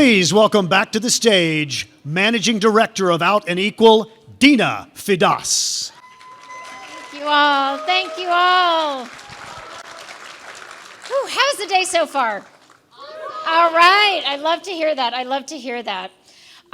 Please welcome back to the stage, Managing Director of Out and Equal, Dina Fidas. Thank you all. Thank you all. Whew, how's the day so far? All right. I love to hear that. I love to hear that.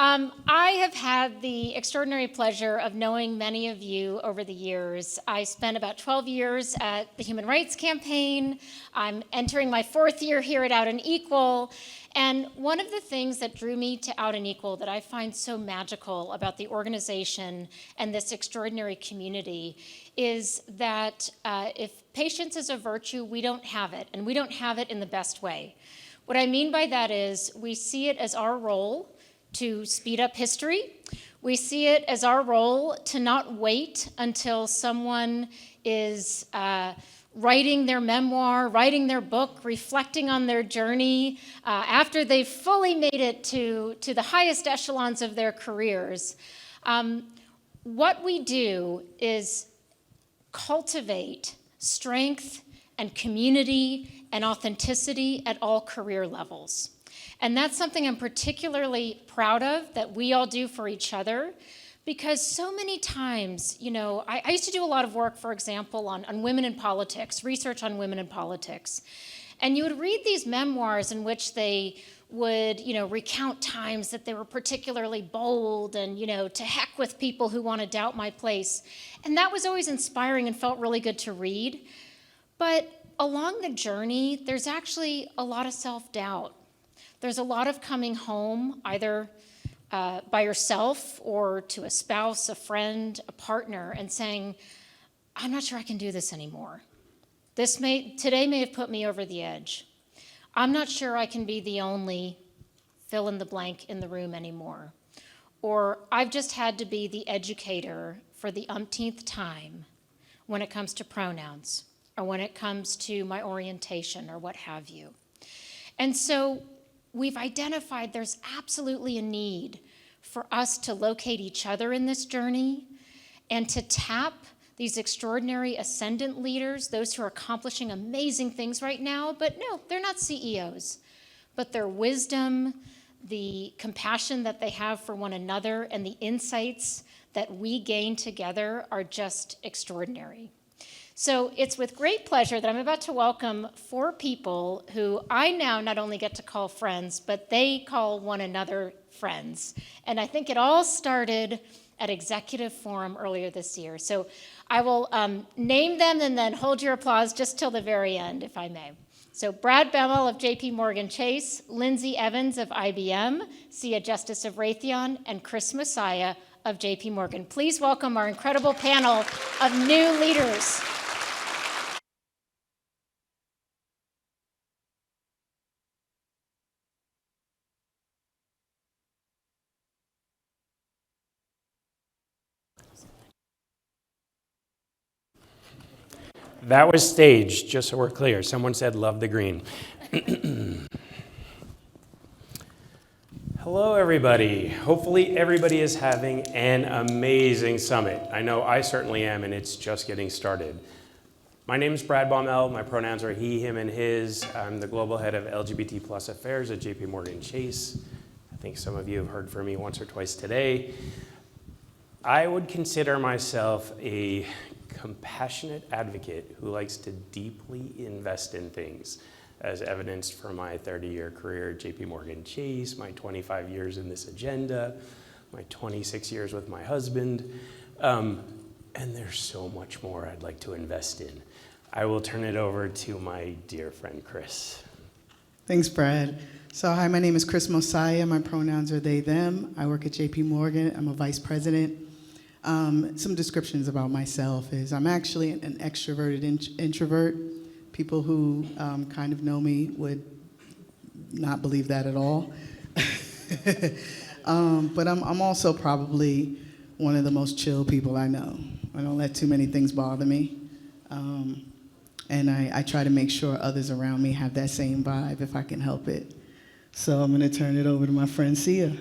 I have had the extraordinary pleasure of knowing many of you over the years. I spent about 12 years at the Human Rights Campaign. I'm entering my 4th year here at Out and Equal. And one of the things that drew me to Out and Equal that I find so magical about the organization and this extraordinary community is that if patience is a virtue, we don't have it, and we don't have it in the best way. What I mean by that is we see it as our role to speed up history. We see it as our role to not wait until someone is writing their memoir, writing their book, reflecting on their journey after they've fully made it to the highest echelons of their careers. What we do is cultivate strength and community and authenticity at all career levels. And that's something I'm particularly proud of that we all do for each other, because so many times, you know, I used to do a lot of work, for example, on women in politics, research on women in politics. And you would read these memoirs in which they would, you know, recount times that they were particularly bold and, you know, to heck with people who want to doubt my place. And that was always inspiring and felt really good to read. But along the journey, there's actually a lot of self-doubt. There's a lot of coming home, either by yourself or to a spouse, a friend, a partner, and saying, I'm not sure I can do this anymore. Today may have put me over the edge. I'm not sure I can be the only fill in the blank in the room anymore. Or I've just had to be the educator for the umpteenth time when it comes to pronouns, or when it comes to my orientation, or what have you. And so we've identified there's absolutely a need for us to locate each other in this journey and to tap these extraordinary ascendant leaders, those who are accomplishing amazing things right now, but no, they're not CEOs. But their wisdom, the compassion that they have for one another, and the insights that we gain together are just extraordinary. So it's with great pleasure that I'm about to welcome 4 people who I now not only get to call friends, but they call one another friends. And I think it all started at Executive Forum earlier this year. So I will name them and then hold your applause just till the very end, if I may. So Brad Bemmel of JP Morgan Chase, Lindsay Evans of IBM, Sia Justice of Raytheon, and Chris Messiah of JP Morgan. Please welcome our incredible panel of new leaders. That was staged, just so we're clear. Someone said, love the green. Hello, everybody. Hopefully, everybody is having an amazing summit. I know I certainly am, and it's just getting started. My name is Brad Baumel. My pronouns are he, him, and his. I'm the global head of LGBT plus affairs at JP Morgan Chase. I think some of you have heard from me once or twice today. I would consider myself a compassionate advocate who likes to deeply invest in things, as evidenced from my 30-year career at JP Morgan Chase, my 25 years in this agenda, my 26 years with my husband, and there's so much more I'd like to invest in. I will turn it over to my dear friend, Chris. Thanks, Brad. So hi, my name is Chris Messiah. My pronouns are they, them. I work at JP Morgan. I'm a vice president. Some descriptions about myself is I'm actually an extroverted introvert. People who kind of know me would not believe that at all. But I'm also probably one of the most chill people I know. I don't let too many things bother me. And I try to make sure others around me have that same vibe if I can help it. So I'm going to turn it over to my friend Sia.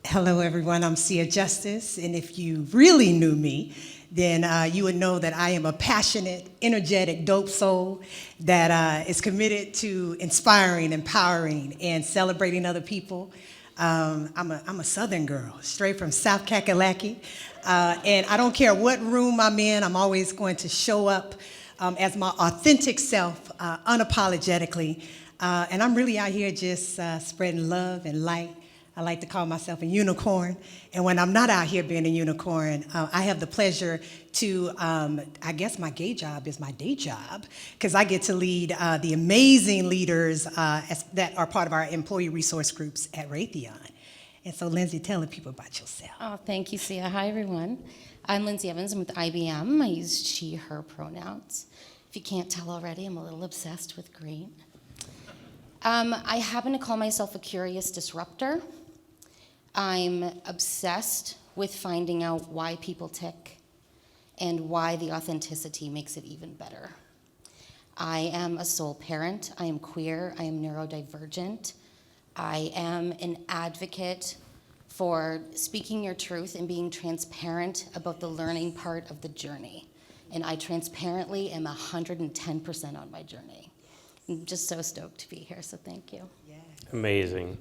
Hello, everyone. I'm Sia Justice, and if you really knew me, then you would know that I am a passionate, energetic, dope soul that is committed to inspiring, empowering, and celebrating other people. I'm a Southern girl, straight from South Kakalaki. And I don't care what room I'm in, I'm always going to show up as my authentic self, unapologetically. And I'm really out here just spreading love and light. I like to call myself a unicorn. And when I'm not out here being a unicorn, I have the pleasure to, I guess my gay job is my day job, because I get to lead the amazing leaders that are part of our employee resource groups at Raytheon. And so, Lindsay, tell the people about yourself. Oh, thank you, Sia. Hi, everyone. I'm Lindsay Evans. I'm with IBM. I use she, her pronouns. If you can't tell already, I'm a little obsessed with green. I happen to call myself a curious disruptor. I'm obsessed with finding out why people tick and why the authenticity makes it even better. I am a sole parent. I am queer. I am neurodivergent. I am an advocate for speaking your truth and being transparent about the learning part of the journey. And I transparently am 110% on my journey. I'm just so stoked to be here, so thank you. Amazing.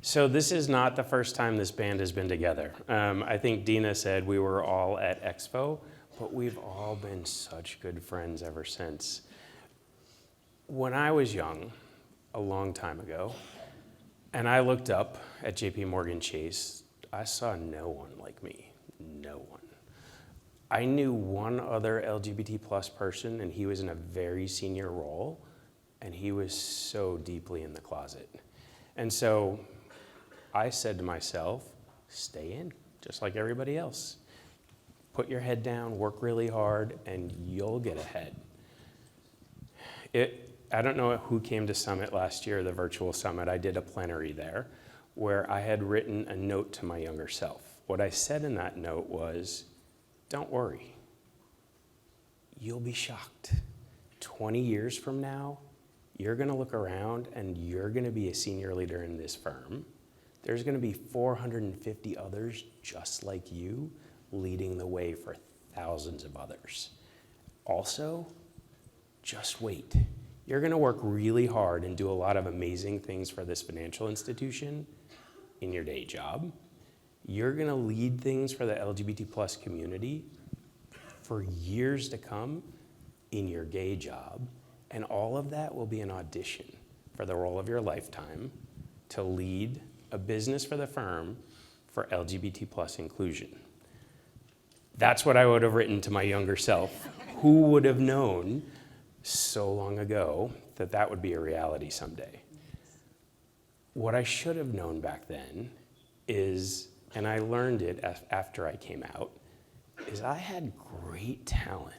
So this is not the first time this band has been together. I think Dina said we were all at Expo, but we've all been such good friends ever since. When I was young, a long time ago, and I looked up at JP Morgan Chase, I saw no one like me, no one. I knew one other LGBT plus person, and he was in a very senior role, and he was so deeply in the closet. And so I said to myself, stay in, just like everybody else. Put your head down, work really hard, and you'll get ahead. I don't know who came to Summit last year, the virtual summit. I did a plenary there where I had written a note to my younger self. What I said in that note was, don't worry, you'll be shocked. 20 years from now, you're gonna look around and you're gonna be a senior leader in this firm. There's gonna be 450 others just like you leading the way for thousands of others. Also, just wait. You're gonna work really hard and do a lot of amazing things for this financial institution in your day job. You're gonna lead things for the LGBT plus community for years to come in your gay job. And all of that will be an audition for the role of your lifetime to lead a business for the firm for LGBT plus inclusion. That's what I would have written to my younger self. Who would have known so long ago that that would be a reality someday? What I should have known back then is, and I learned it after I came out, is I had great talent.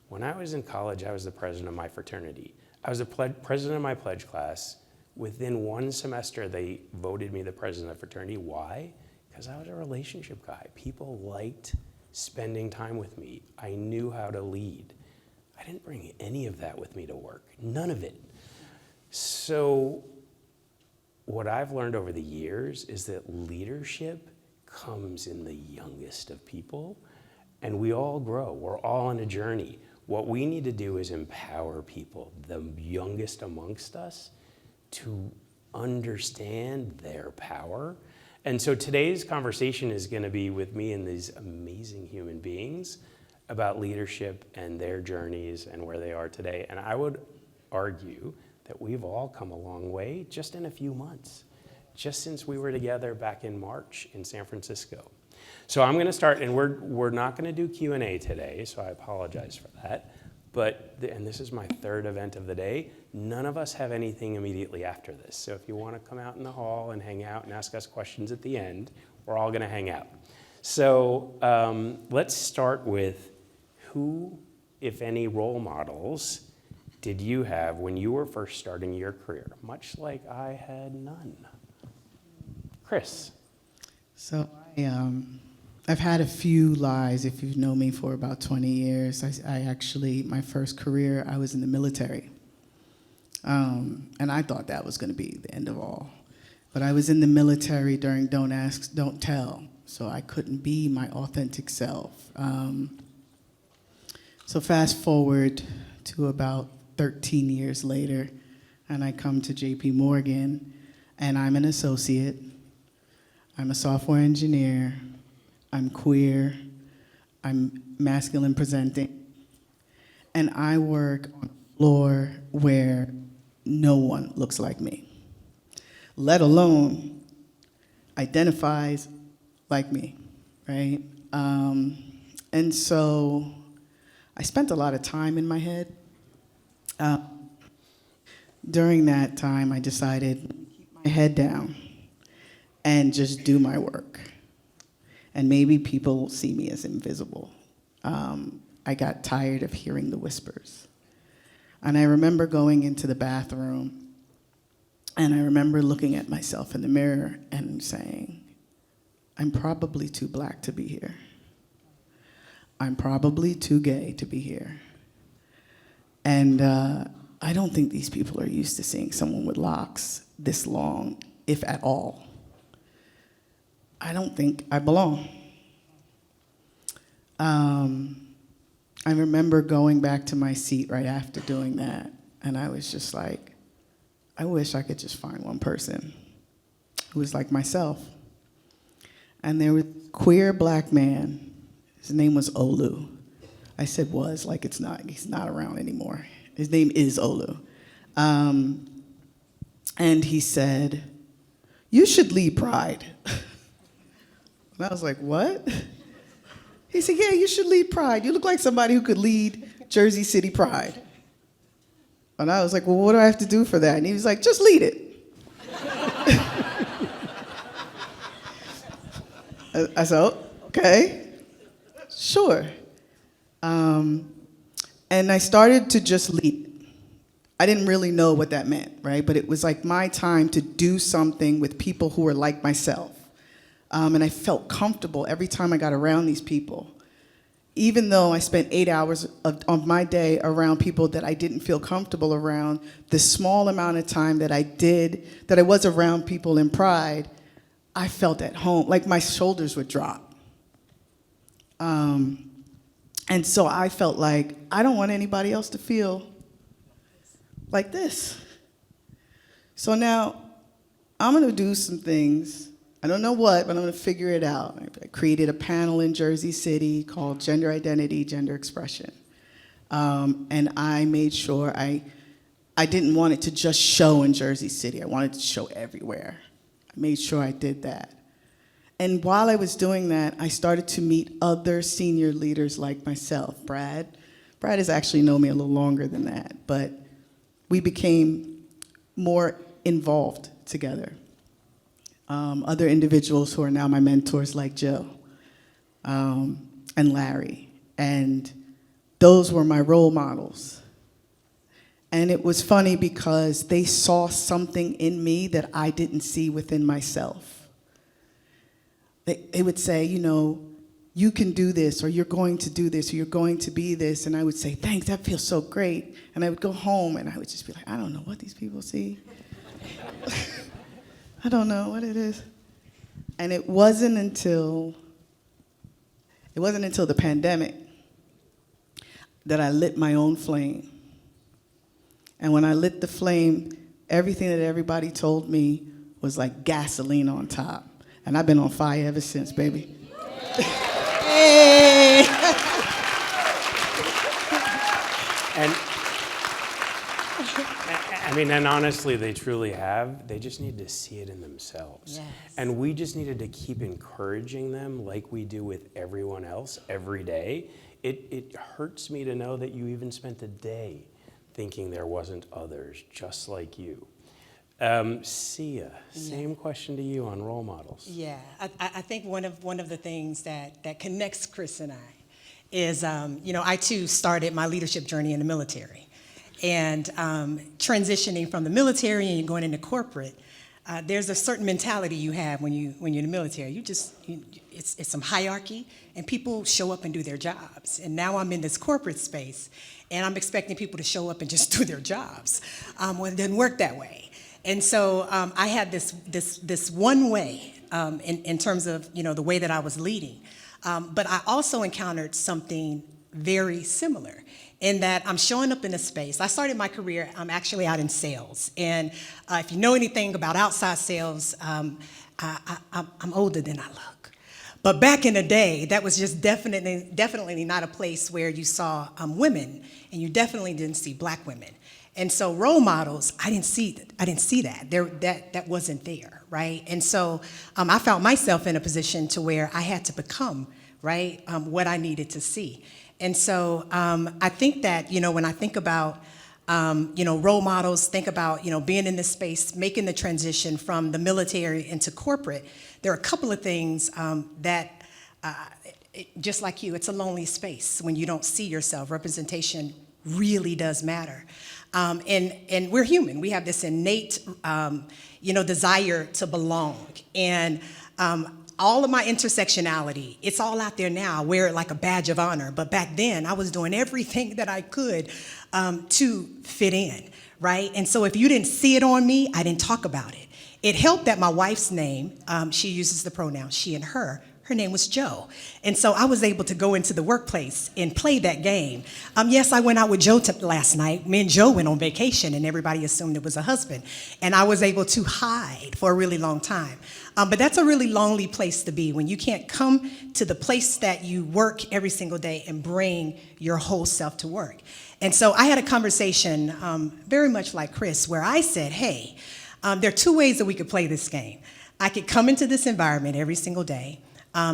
When I was in college, I was the president of my fraternity. I was the president of my pledge class. Within one semester, they voted me the president of the fraternity. Why? Because I was a relationship guy. People liked spending time with me. I knew how to lead. I didn't bring any of that with me to work, none of it. So what I've learned over the years is that leadership comes in the youngest of people, and we all grow. We're all on a journey. What we need to do is empower people, the youngest amongst us, to understand their power. And so today's conversation is going to be with me and these amazing human beings about leadership and their journeys and where they are today. And I would argue that we've all come a long way just in a few months, just since we were together back in March in San Francisco. So I'm going to start, and we're not going to do Q&A today, so I apologize for that. But, and this is my third event of the day, none of us have anything immediately after this. So if you want to come out in the hall and hang out and ask us questions at the end, we're all going to hang out. So let's start with who, if any, role models did you have when you were first starting your career? Much like I had none. Chris. So I've had a few lives. If you've known me for about 20 years, I actually, my first career, I was in the military. And I thought that was going to be the end of all. But I was in the military during Don't Ask, Don't Tell, so I couldn't be my authentic self. So fast forward to about 13 years later, and I come to JP Morgan, and I'm an associate. I'm a software engineer. I'm queer. I'm masculine presenting. And I work on a floor where no one looks like me, let alone identifies like me, right? And so I spent a lot of time in my head. During that time, I decided to keep my head down and just do my work. And maybe people will see me as invisible. I got tired of hearing the whispers. And I remember going into the bathroom, and I remember looking at myself in the mirror and saying, I'm probably too black to be here. I'm probably too gay to be here. And I don't think these people are used to seeing someone with locks this long, if at all. I don't think I belong. I remember going back to my seat right after doing that, and I was just like, I wish I could just find one person who was like myself. And there was a queer black man. His name was Olu. I said was, like it's not. He's not around anymore. His name is Olu. And he said, you should lead Pride. And I was like, what? He said, yeah, you should lead Pride. You look like somebody who could lead Jersey City Pride. And I was like, well, what do I have to do for that? And he was like, just lead it. I said, oh, okay, sure. And I started to just lead it. I didn't really know what that meant, right? But it was like my time to do something with people who were like myself. And I felt comfortable every time I got around these people. Even though I spent 8 hours of my day around people that I didn't feel comfortable around, the small amount of time that I was around people in Pride, I felt at home, like my shoulders would drop. And so I felt like, I don't want anybody else to feel like this. So now I'm gonna do some things. I don't know what, but I'm gonna figure it out. I created a panel in Jersey City called Gender Identity, Gender Expression. And I made sure I didn't want it to just show in Jersey City. I wanted it to show everywhere. I made sure I did that. And while I was doing that, I started to meet other senior leaders like myself. Brad has actually known me a little longer than that, but we became more involved together. Other individuals who are now my mentors like Jill and Larry. And those were my role models. And it was funny because they saw something in me that I didn't see within myself. They would say, you know, you can do this, or you're going to do this, or you're going to be this. And I would say, thanks, that feels so great. And I would go home and I would just be like, I don't know what these people see. I don't know what it is. And it wasn't until the pandemic that I lit my own flame. And when I lit the flame, everything that everybody told me was like gasoline on top. And I've been on fire ever since, baby. Hey. And I mean, and honestly, they truly have. They just need to see it in themselves. Yes. And we just needed to keep encouraging them like we do with everyone else every day. It hurts me to know that you even spent a day thinking there wasn't others just like you. Sia, same question to you on role models. Yeah, I think one of the things that connects Chris and I is, I too started my leadership journey in the military. And transitioning from the military and going into corporate, there's a certain mentality you have when you're in the military. It's some hierarchy, and people show up and do their jobs. And now I'm in this corporate space, and I'm expecting people to show up and just do their jobs. Well, it doesn't work that way. And so I had this one way in terms of the way that I was leading. But I also encountered something very similar in that I'm showing up in a space. I started my career, I'm actually out in sales. And if you know anything about outside sales, I'm older than I look. But back in the day, that was just definitely not a place where you saw women, and you definitely didn't see black women. And so role models, I didn't see that. That wasn't there, right? And so I found myself in a position to where I had to become, right, what I needed to see. And so I think that, when I think about, role models, think about, being in this space, making the transition from the military into corporate, there are a couple of things that, just like you, it's a lonely space when you don't see yourself. Representation really does matter. And we're human. We have this innate, desire to belong. And all of my intersectionality, it's all out there now. I wear it like a badge of honor. But back then, I was doing everything that I could to fit in, right? And so if you didn't see it on me, I didn't talk about it. It helped that my wife's name, she uses the pronouns she and her name was Jo. And so I was able to go into the workplace and play that game. Yes, I went out with Joe last night. Me and Joe went on vacation, and everybody assumed it was a husband. And I was able to hide for a really long time. But that's a really lonely place to be when you can't come to the place that you work every single day and bring your whole self to work. And so I had a conversation very much like Chris, where I said, hey, there are two ways that we could play this game. I could come into this environment every single day.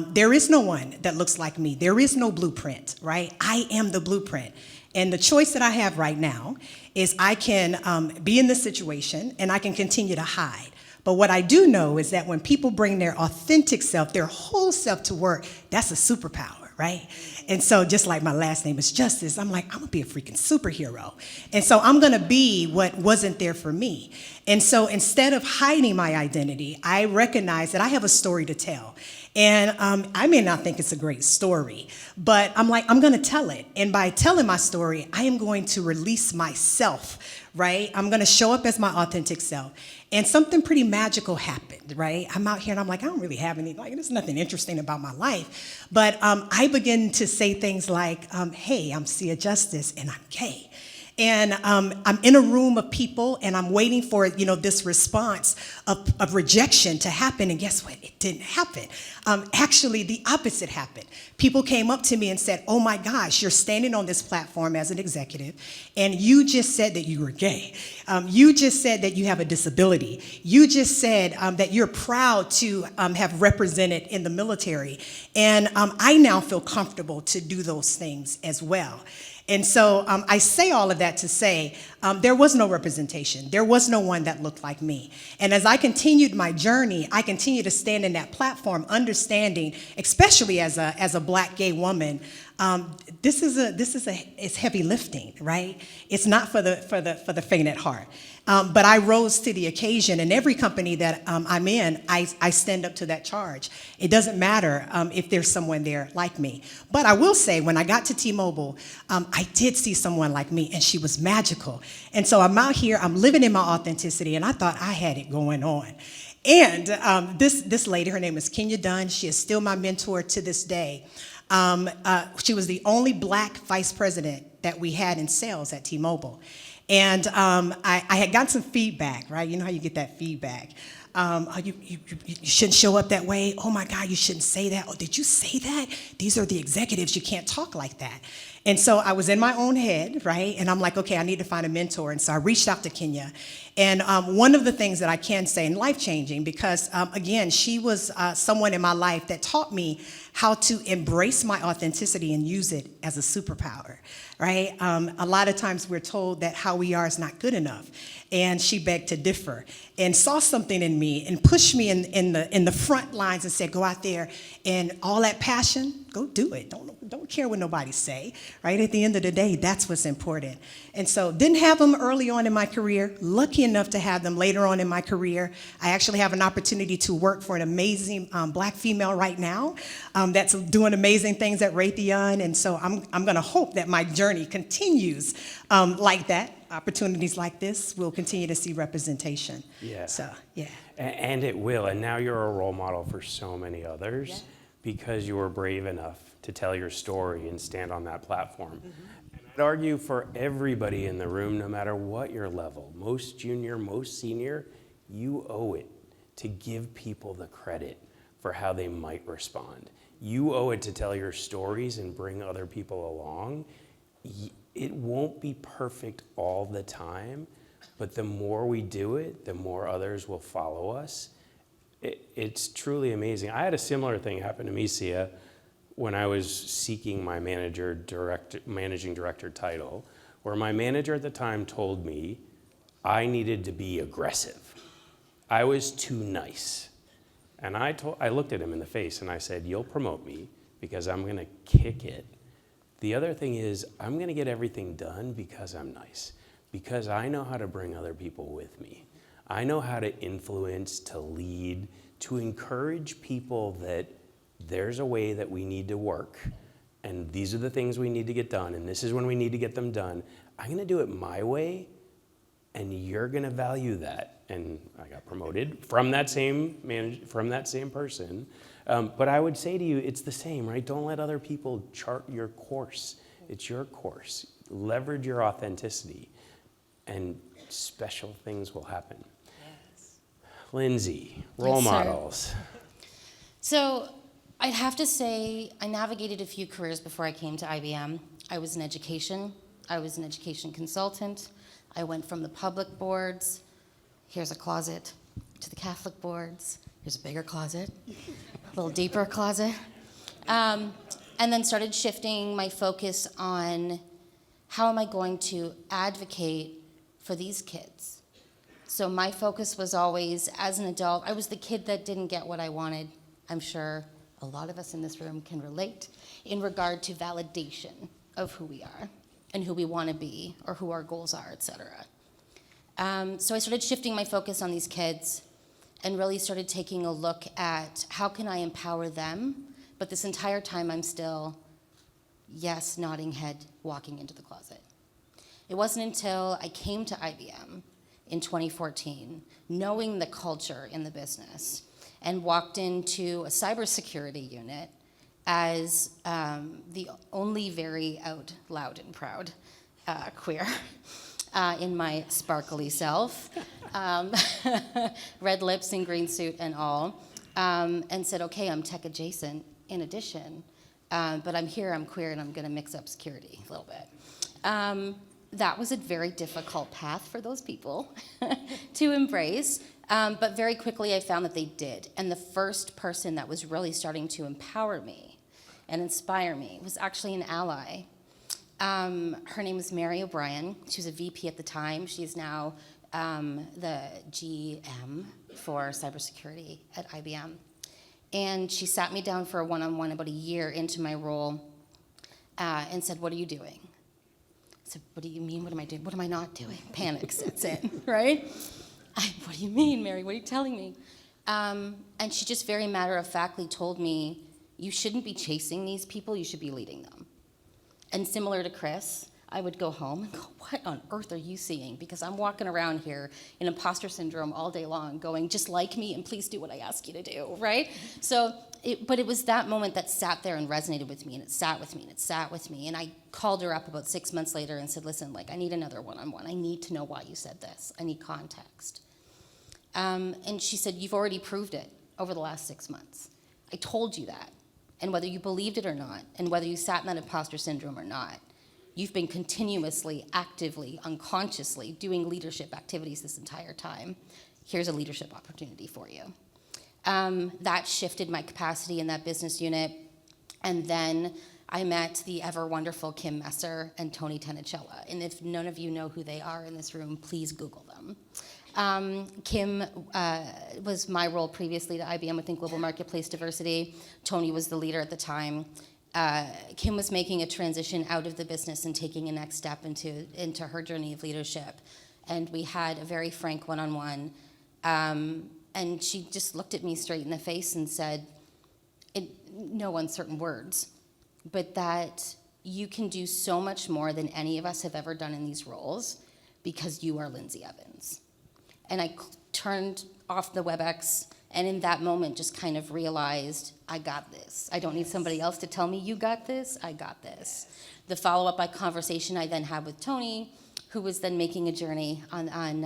There is no one that looks like me. There is no blueprint, right? I am the blueprint. And the choice that I have right now is I can be in this situation and I can continue to hide. But what I do know is that when people bring their authentic self, their whole self to work, that's a superpower, right? And so just like my last name is Justice, I'm like, I'm gonna be a freaking superhero. And so I'm gonna be what wasn't there for me. And so instead of hiding my identity, I recognize that I have a story to tell. And I may not think it's a great story, but I'm like, I'm gonna tell it. And by telling my story, I am going to release myself, right? I'm gonna show up as my authentic self. And something pretty magical happened, right? I'm out here and I'm like, I don't really have any, there's nothing interesting about my life. But I begin to say things like, hey, I'm Sia Justice and I'm gay. And I'm in a room of people and I'm waiting for, this response of rejection to happen. And guess what? It didn't happen. Actually, the opposite happened. People came up to me and said, oh my gosh, you're standing on this platform as an executive and you just said that you were gay. You just said that you have a disability. You just said that you're proud to have represented in the military. And I now feel comfortable to do those things as well. And so I say all of that to say there was no representation. There was no one that looked like me. And as I continued my journey, I continued to stand in that platform, understanding, especially as a black gay woman, it's heavy lifting, right? It's not for the faint at heart. But I rose to the occasion, and every company that I'm in, I stand up to that charge. It doesn't matter if there's someone there like me. But I will say, when I got to T-Mobile, I did see someone like me, and she was magical. And so I'm out here, I'm living in my authenticity, and I thought I had it going on. And this lady, her name is Kenya Dunn. She is still my mentor to this day. She was the only black vice president that we had in sales at T-Mobile. And I had gotten some feedback, right? You know how you get that feedback. You shouldn't show up that way. Oh my God, you shouldn't say that. Oh, did you say that? These are the executives. You can't talk like that. And so I was in my own head, right? And I'm like, okay, I need to find a mentor. And so I reached out to Kenya. And one of the things that I can say, and life-changing, because again, she was someone in my life that taught me how to embrace my authenticity and use it as a superpower, right? A lot of times we're told that how we are is not good enough. And she begged to differ and saw something in me and pushed me in the front lines and said, go out there and all that passion, go do it. Don't care what nobody say, right? At the end of the day, that's what's important. And so didn't have them early on in my career, lucky enough to have them later on in my career. I actually have an opportunity to work for an amazing black female right now that's doing amazing things at Raytheon. And so I'm gonna hope that my journey continues like that. Opportunities like this will continue to see representation. Yeah. So, yeah. And it will. And now you're a role model for so many others. Yeah. Because you were brave enough to tell your story and stand on that platform. Mm-hmm. And I'd argue for everybody in the room, no matter what your level, most junior, most senior, you owe it to give people the credit for how they might respond. You owe it to tell your stories and bring other people along. It won't be perfect all the time, but the more we do it, the more others will follow us. It's truly amazing. I had a similar thing happen to me, Sia, when I was seeking my managing director title, where my manager at the time told me I needed to be aggressive. I was too nice. And I looked at him in the face and I said, you'll promote me because I'm gonna kick it. The other thing is I'm gonna get everything done because I'm nice, because I know how to bring other people with me. I know how to influence, to lead, to encourage people that there's a way that we need to work, and these are the things we need to get done, and this is when we need to get them done. I'm gonna do it my way, and you're gonna value that. And I got promoted from that same person. But I would say to you, it's the same, right? Don't let other people chart your course. It's your course. Leverage your authenticity, and special things will happen. Yes. Lindsay, role Yes, sir. models. So I'd have to say I navigated a few careers before I came to IBM. I was in education. I was an education consultant. I went from the public boards, here's a closet, to the Catholic boards, here's a bigger closet, a little deeper closet. And then started shifting my focus on how am I going to advocate for these kids. So my focus was always, as an adult, I was the kid that didn't get what I wanted. I'm sure a lot of us in this room can relate in regard to validation of who we are and who we want to be or who our goals are, et cetera. So I started shifting my focus on these kids and really started taking a look at how can I empower them, but this entire time I'm still, yes, nodding head, walking into the closet. It wasn't until I came to IBM in 2014, knowing the culture in the business, and walked into a cybersecurity unit as the only very out loud and proud queer in my sparkly self, red lips and green suit and all, and said, okay, I'm tech adjacent in addition, but I'm here, I'm queer, and I'm gonna mix up security a little bit. That was a very difficult path for those people to embrace, but very quickly I found that they did. And the first person that was really starting to empower me and inspire me was actually an ally. Her name was Mary O'Brien. She was a VP at the time. She's now the GM for cybersecurity at IBM. And she sat me down for a one-on-one about a year into my role and said, what are you doing? I said, what do you mean, what am I doing? What am I not doing? Panic sets in, right? What do you mean, Mary? What are you telling me? And she just very matter-of-factly told me, you shouldn't be chasing these people, you should be leading them. And similar to Chris, I would go home and go, what on earth are you seeing? Because I'm walking around here in imposter syndrome all day long going, just like me and please do what I ask you to do, right? So, but it was that moment that sat there and resonated with me, and it sat with me, and it sat with me. And I called her up about 6 months later and said, listen, like, I need another one-on-one. I need to know why you said this. I need context. And she said, you've already proved it over the last 6 months. I told you that. And whether you believed it or not, and whether you sat in that imposter syndrome or not, you've been continuously, actively, unconsciously doing leadership activities this entire time. Here's a leadership opportunity for you. That shifted my capacity in that business unit. And then I met the ever wonderful Kim Messer and Tony Tenicella. And if none of you know who they are in this room, please Google them. Kim was my role previously to IBM within Global Marketplace Diversity. Tony was the leader at the time. Kim was making a transition out of the business and taking a next step into her journey of leadership. And we had a very frank one-on-one. And she just looked at me straight in the face and said, in no uncertain words, but that you can do so much more than any of us have ever done in these roles because you are Lindsay Evans. And I turned off the WebEx, and in that moment just kind of realized, I got this. I don't need somebody else to tell me, you got this, I got this. The follow-up conversation I then had with Tony, who was then making a journey on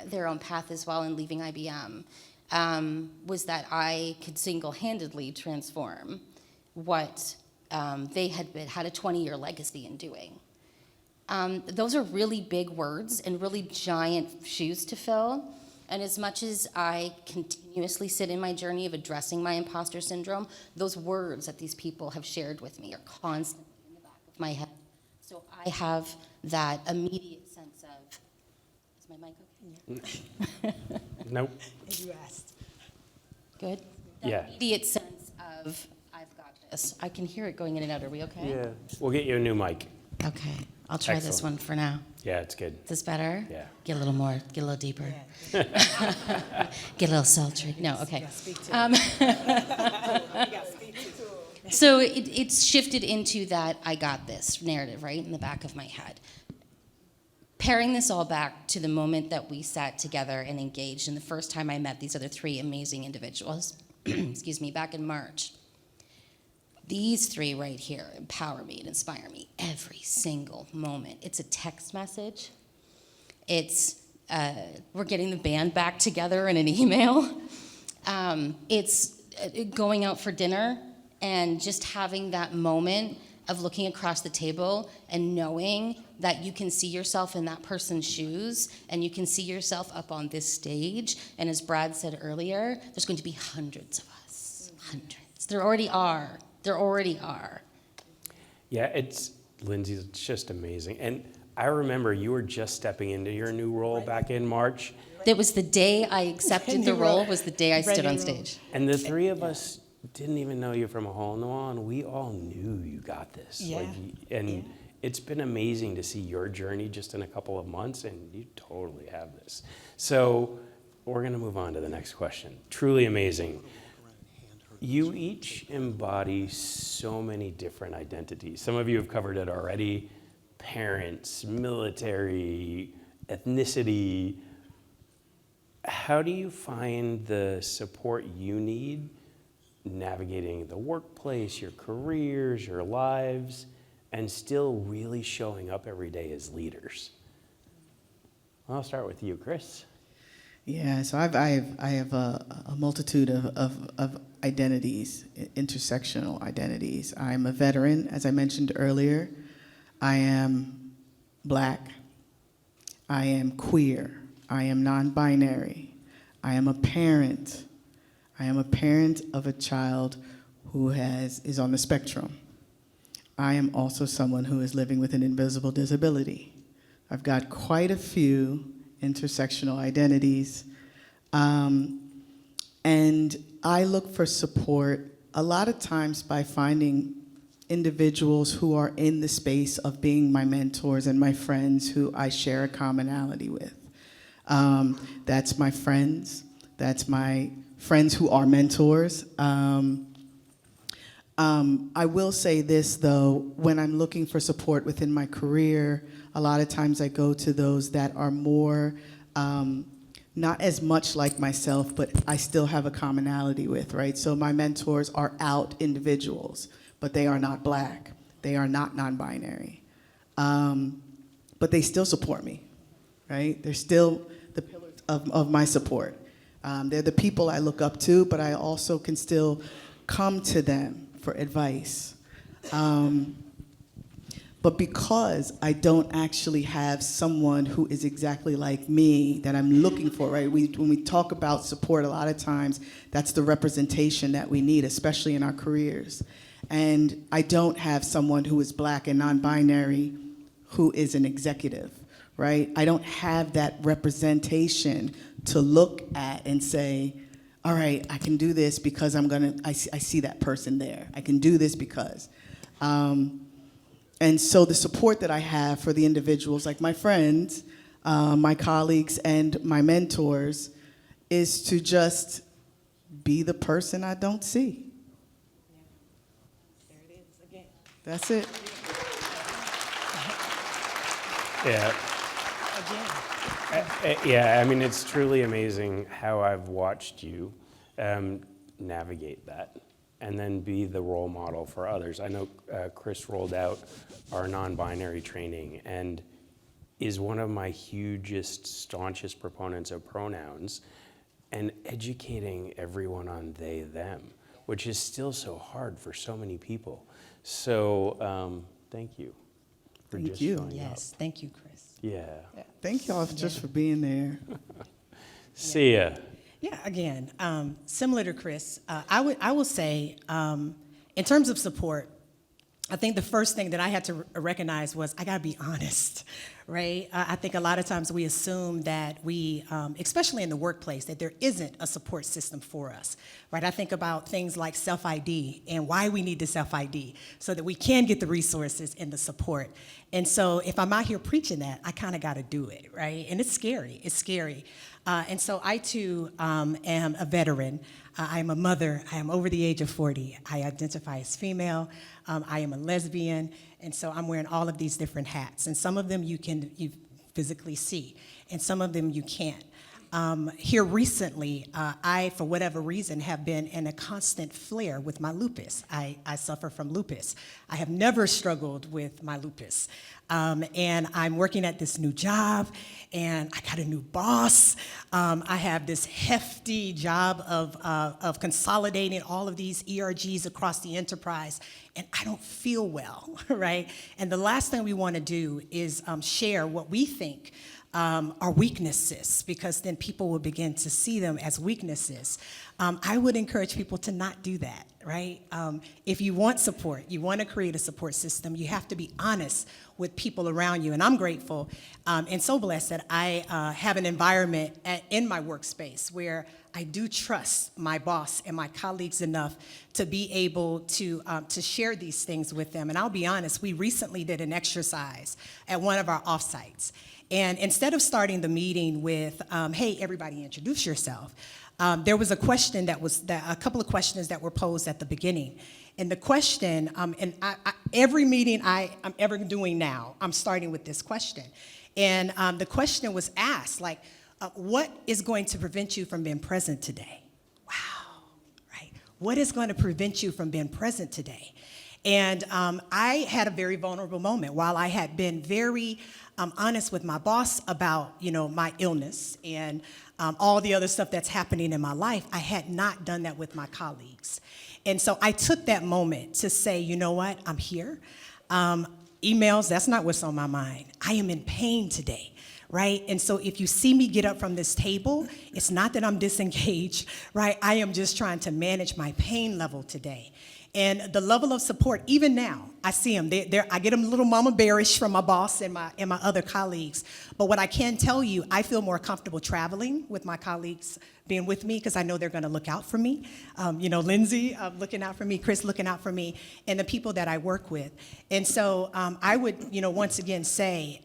their own path as well and leaving IBM. was that I could single-handedly transform what they had a 20-year legacy in doing. Those are really big words and really giant shoes to fill. And as much as I continuously sit in my journey of addressing my imposter syndrome, those words that these people have shared with me are constantly in the back of my head. So I have that immediate sense of, is my mic okay? Nope. You asked. Good? That Yeah. immediate sense of, I've got this. I can hear it going in and out. Are we okay? Yeah. We'll get you a new mic. Okay. I'll try this Excellent. one for now. Yeah, it's good. Is this better? Yeah. Get a little more, get a little deeper. Yeah. Get a little sultry. No, okay. You gotta speak to it. You gotta speak to it. So it's shifted into that I got this narrative, right, in the back of my head. Pairing this all back to the moment that we sat together and engaged, and the first time I met these other three amazing individuals, excuse me, back in March. These three right here empower me and inspire me every single moment. It's a text message. It's we're getting the band back together in an email. It's going out for dinner and just having that moment of looking across the table and knowing that you can see yourself in that person's shoes and you can see yourself up on this stage. And as Brad said earlier, there's going to be hundreds of us, hundreds. There already are. There already are. Yeah, Lindsay, it's just amazing. And I remember you were just stepping into your new role back in March. It was the day I accepted the role, was the day I stood on stage. And the three of us didn't even know you from a hole in the wall, and we all knew you got this. Yeah. It's been amazing to see your journey just in a couple of months, and you totally have this. So we're going to move on to the next question. Truly amazing. You each embody so many different identities. Some of you have covered it already: parents, military, ethnicity. How do you find the support you need navigating the workplace, your careers, your lives, and still really showing up every day as leaders? I'll start with you, Chris. Yeah, so I have a multitude of identities, intersectional identities. I'm a veteran, as I mentioned earlier. I am Black. I am queer. I am non-binary. I am a parent. I am a parent of a child who is on the spectrum. I am also someone who is living with an invisible disability. I've got quite a few intersectional identities. And I look for support a lot of times by finding individuals who are in the space of being my mentors and my friends who I share a commonality with. That's my friends. That's my friends who are mentors. I will say this, though, when I'm looking for support within my career, a lot of times I go to those that are more, not as much like myself, but I still have a commonality with, right? So my mentors are out individuals, but they are not Black. They are not non-binary. But they still support me, right? They're still the pillars of my support. They're the people I look up to, but I also can still come to them for advice. But because I don't actually have someone who is exactly like me that I'm looking for, right? When we talk about support, a lot of times that's the representation that we need, especially in our careers. And I don't have someone who is Black and non-binary who is an executive, right? I don't have that representation to look at and say, all right, I can do this because I see that person there. I can do this because. And so the support that I have for the individuals, like my friends, my colleagues, and my mentors, is to just be the person I don't see. There it is again. That's it. Yeah. Yeah, I mean, it's truly amazing how I've watched you navigate that and then be the role model for others. I know Chris rolled out our non-binary training and is one of my hugest, staunchest proponents of pronouns. and educating everyone on they, them, which is still so hard for so many people. So thank you for Thank just you. showing Yes, thank you, Chris. up. Yeah. Thank y'all just for being there. See ya. Yeah, again, similar to Chris, I will say, in terms of support, I think the first thing that I had to recognize was I gotta be honest, right? I think a lot of times we assume that we, especially in the workplace, that there isn't a support system for us, right? I think about things like self-ID and why we need the self-ID so that we can get the resources and the support. And so if I'm out here preaching that, I kind of gotta do it, right? And it's scary, it's scary. And so I too am a veteran. I am a mother. I am over the age of 40. I identify as female. I am a lesbian. And so I'm wearing all of these different hats. And some of them you physically see, and some of them you can't. Here recently, I, for whatever reason, have been in a constant flare with my lupus. I suffer from lupus. I have never struggled with my lupus. And I'm working at this new job, and I got a new boss. I have this hefty job of consolidating all of these ERGs across the enterprise, and I don't feel well, right? And the last thing we want to do is share what we think are weaknesses, because then people will begin to see them as weaknesses. I would encourage people to not do that, right? If you want support, you want to create a support system, you have to be honest with people around you. And I'm grateful and so blessed that I have an environment in my workspace where I do trust my boss and my colleagues enough to be able to share these things with them. And I'll be honest, we recently did an exercise at one of our offsites. And instead of starting the meeting with, hey, everybody introduce yourself, there was a question a couple of questions that were posed at the beginning. And the question, every meeting I'm ever doing now, I'm starting with this question. And the question was asked, like, what is going to prevent you from being present today? Wow, right? What is going to prevent you from being present today? And I had a very vulnerable moment. While I had been very honest with my boss about, my illness and all the other stuff that's happening in my life, I had not done that with my colleagues. And so I took that moment to say, you know what, I'm here. Emails, that's not what's on my mind. I am in pain today, right? And so if you see me get up from this table, it's not that I'm disengaged, right? I am just trying to manage my pain level today. And the level of support, even now, I see them. I get a little mama bearish from my boss and my other colleagues. But what I can tell you, I feel more comfortable traveling with my colleagues being with me because I know they're going to look out for me. Lindsay looking out for me, Chris looking out for me, and the people that I work with. And so I would, once again say,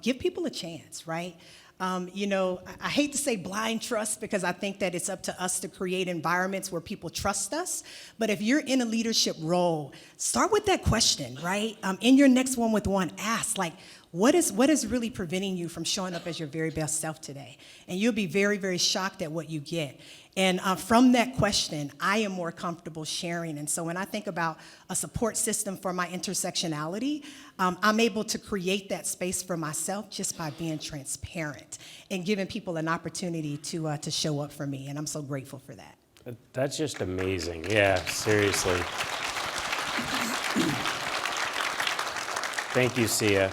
give people a chance, right? I hate to say blind trust because I think that it's up to us to create environments where people trust us. But if you're in a leadership role, start with that question, right? In your next one-with-one, ask, like, what is really preventing you from showing up as your very best self today? And you'll be very, very shocked at what you get. And from that question, I am more comfortable sharing. And so when I think about a support system for my intersectionality, I'm able to create that space for myself just by being transparent and giving people an opportunity to show up for me. And I'm so grateful for that. That's just amazing. Yeah, seriously. Thank you, Sia.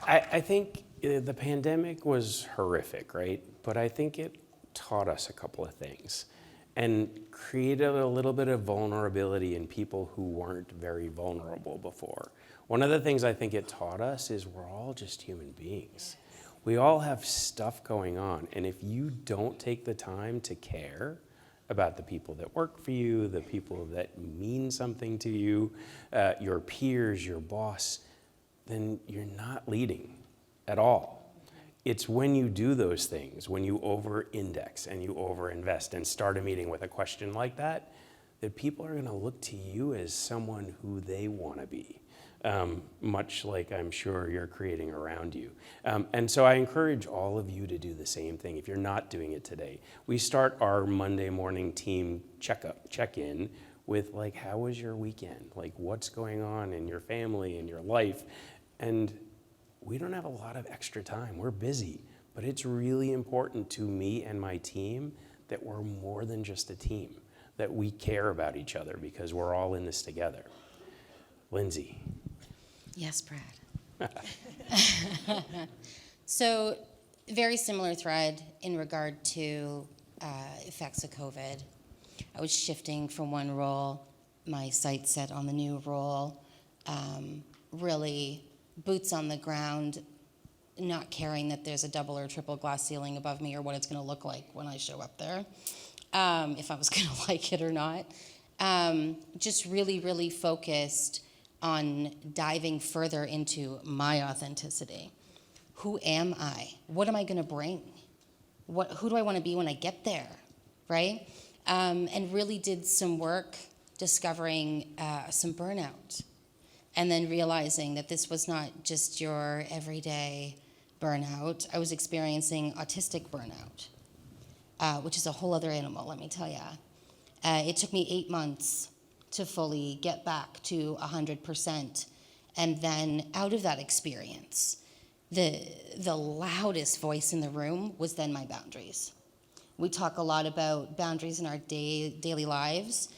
I think the pandemic was horrific, right? But I think it taught us a couple of things and created a little bit of vulnerability in people who weren't very vulnerable before. One of the things I think it taught us is we're all just human beings. We all have stuff going on, and if you don't take the time to care about the people that work for you, the people that mean something to you, your peers, your boss, then you're not leading at all. It's when you do those things, when you over-index and you over-invest and start a meeting with a question like that, that people are gonna look to you as someone who they wanna be, much like I'm sure you're creating around you. And so I encourage all of you to do the same thing if you're not doing it today. We start our Monday morning team check-in with, like, how was your weekend? Like, what's going on in your family and your life? And we don't have a lot of extra time. We're busy, but it's really important to me and my team that we're more than just a team, that we care about each other because we're all in this together. Lindsay. Yes, Brad. So, very similar thread in regard to effects of COVID. I was shifting from one role, my sights set on the new role, really boots on the ground, not caring that there's a double or triple glass ceiling above me or what it's going to look like when I show up there, if I was going to like it or not. Just really, really focused on diving further into my authenticity. Who am I? What am I going to bring? Who do I want to be when I get there, right? And really did some work discovering some burnout, and then realizing that this was not just your everyday burnout. I was experiencing autistic burnout, which is a whole other animal, let me tell you. It took me 8 months to fully get back to 100%. And then out of that experience, the loudest voice in the room was then my boundaries. We talk a lot about boundaries in our daily lives,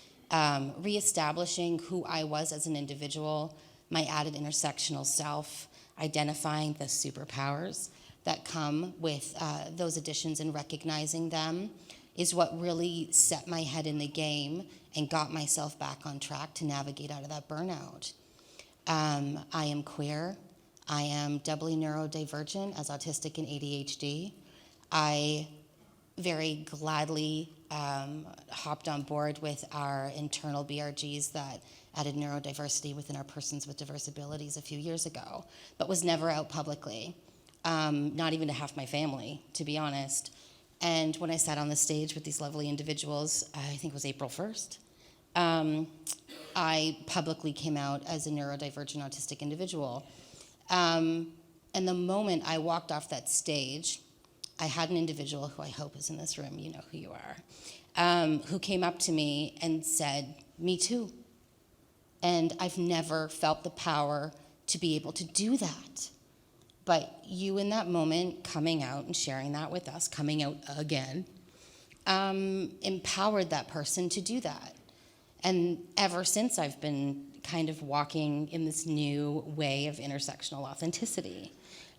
reestablishing who I was as an individual, my added intersectional self, identifying the superpowers that come with those additions and recognizing them is what really set my head in the game and got myself back on track to navigate out of that burnout. I am queer. I am doubly neurodivergent as autistic and ADHD. I very gladly hopped on board with our internal BRGs that added neurodiversity within our persons with diverse abilities a few years ago, but was never out publicly, not even to half my family, to be honest. And when I sat on the stage with these lovely individuals, I think it was April 1st, I publicly came out as a neurodivergent autistic individual. And the moment I walked off that stage, I had an individual who I hope is in this room, you know who you are, who came up to me and said, "Me too." And I've never felt the power to be able to do that. But you in that moment coming out and sharing that with us, coming out again, empowered that person to do that. And ever since, I've been kind of walking in this new way of intersectional authenticity.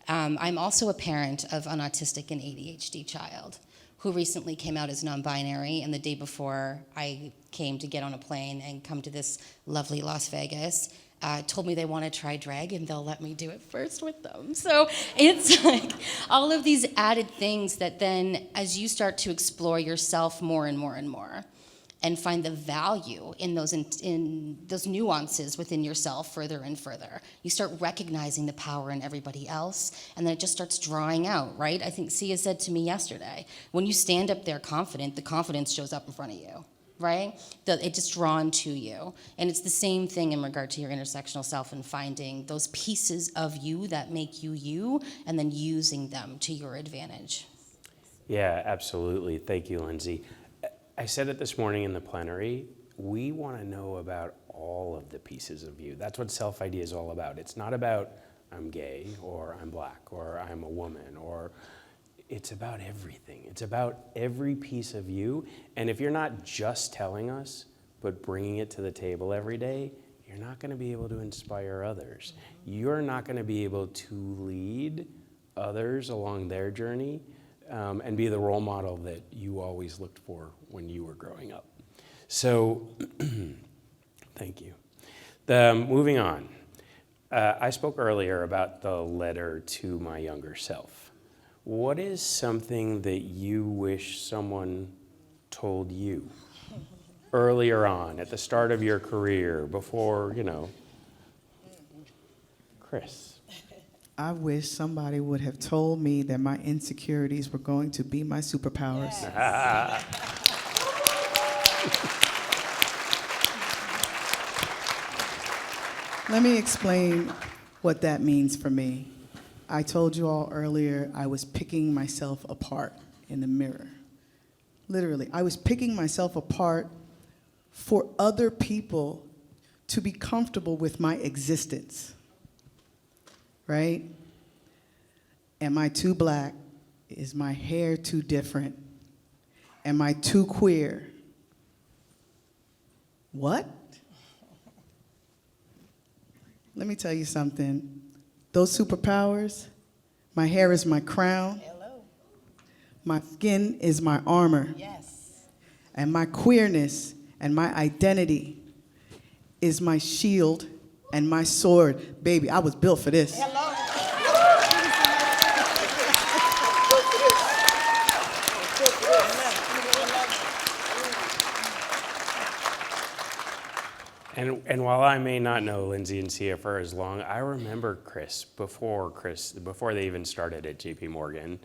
I'm also a parent of an autistic and ADHD child who recently came out as non-binary, and the day before I came to get on a plane and come to this lovely Las Vegas, told me they want to try drag and they'll let me do it first with them. So it's like all of these added things that then, as you start to explore yourself more and more and more, and find the value in those nuances within yourself further and further. You start recognizing the power in everybody else, and then it just starts drawing out, right? I think Sia said to me yesterday, when you stand up there confident, the confidence shows up in front of you, right? It's just drawn to you. And it's the same thing in regard to your intersectional self and finding those pieces of you that make you you, and then using them to your advantage. Yeah, absolutely. Thank you, Lindsay. I said it this morning in the plenary, we want to know about all of the pieces of you. That's what self-ID is all about. It's not about I'm gay or I'm black or I'm a woman, or it's about everything. It's about every piece of you. And if you're not just telling us, but bringing it to the table every day, you're not going to be able to inspire others. You're not going to be able to lead others along their journey and be the role model that you always looked for when you were growing up. So, thank you. Moving on. I spoke earlier about the letter to my younger self. What is something that you wish someone told you earlier on, at the start of your career, before, Chris? I wish somebody would have told me that my insecurities were going to be my superpowers. Let me explain what that means for me. I told you all earlier I was picking myself apart in the mirror. Literally, I was picking myself apart for other people to be comfortable with my existence. Right? Am I too black? Is my hair too different? Am I too queer? What? Let me tell you something. Those superpowers, my hair is my crown. Hello. My skin is my armor. Yes. And my queerness and my identity is my shield and my sword. Baby, I was built for this. Hello. And while I may not know Lindsay and Sia for as long, I remember Chris before they even started at JP Morgan.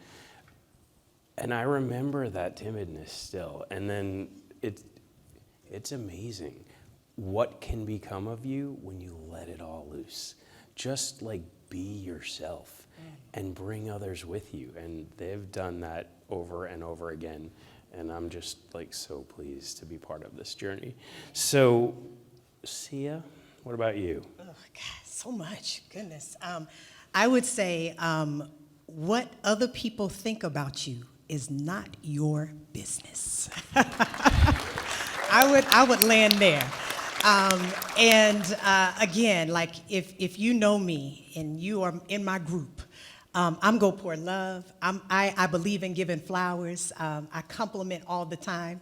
And I remember that timidness still. And then it's amazing what can become of you when you let it all loose. Just like be yourself and bring others with you. And they've done that over and over again. And I'm just like so pleased to be part of this journey. So, Sia, what about you? Oh, God, so much. Goodness. I would say what other people think about you is not your business. I would land there. Again, like if you know me and you are in my group, I'm go pour love. I believe in giving flowers. I compliment all the time.